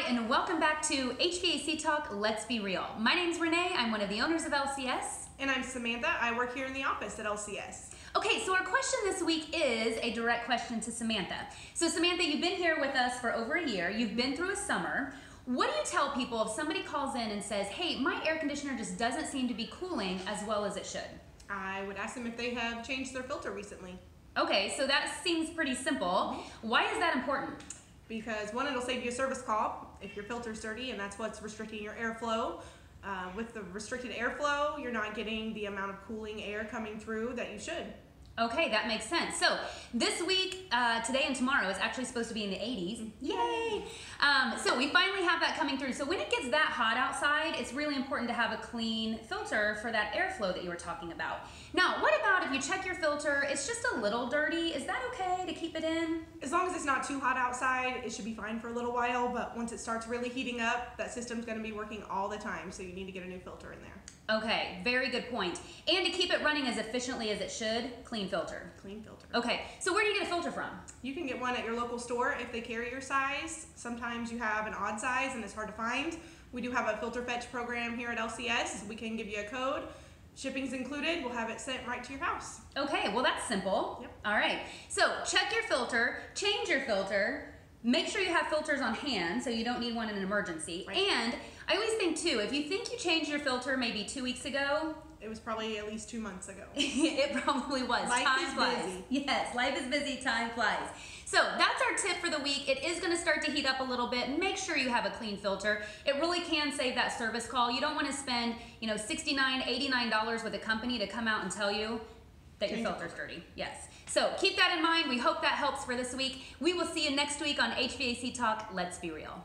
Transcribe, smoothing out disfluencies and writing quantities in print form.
and welcome back to HVAC Talk, Let's Be Real. My name's Renee, I'm one of the owners of LCS. And I'm Samantha, I work here in the office at LCS. Okay, so our question this week is a direct question to Samantha. So Samantha, you've been here with us for over a year, you've been through a summer. What do you tell people if somebody calls in and says, hey, my air conditioner just doesn't seem to be cooling as well as it should? I would ask them if they have changed their filter recently. Okay, so that seems pretty simple. Why is that important? Because one, it'll save you a service call if your filter's dirty and that's what's restricting your airflow. With the restricted airflow, you're not getting the amount of cooling air coming through that you should. Okay, that makes sense. So this week, today and tomorrow is actually supposed to be in the 80s. Yay! So we finally have that coming through. So when it gets that hot outside, it's really important to have a clean filter for that airflow that you were talking about. Now, what about if you check your filter, it's just a little dirty? Is that okay to keep it in? As long as it's not too hot outside, it should be fine for a little while, but once it starts really heating up, that system's gonna be working all the time, so you need to get a new filter in there. Okay, very good point. And to keep it running as efficiently as it should, clean filter. Clean filter. Okay, so where do you get a filter from? You can get one at your local store if they carry your size. Sometimes you have an odd size and it's hard to find. We do have a filter fetch program here at LCS. We can give you a code. Shipping's included. We'll have it sent right to your house. Okay, well that's simple. Yep. All right, so check your filter, change your filter, make sure you have filters on hand so you don't need one in an emergency. Right. And I always think too, if you think you changed your filter maybe 2 weeks ago, it was probably at least 2 months ago. It probably was. Life Time is flies. busy. Yes, life is busy, time flies. So that's our tip for the week. It is gonna start to heat up a little bit. Make sure you have a clean filter. It really can save that service call. You don't wanna spend, $69, $89 with a company to come out and tell you that your filter's dirty. Yes. So keep that in mind. We hope that helps for this week. We will see you next week on HVAC Talk, Let's Be Real.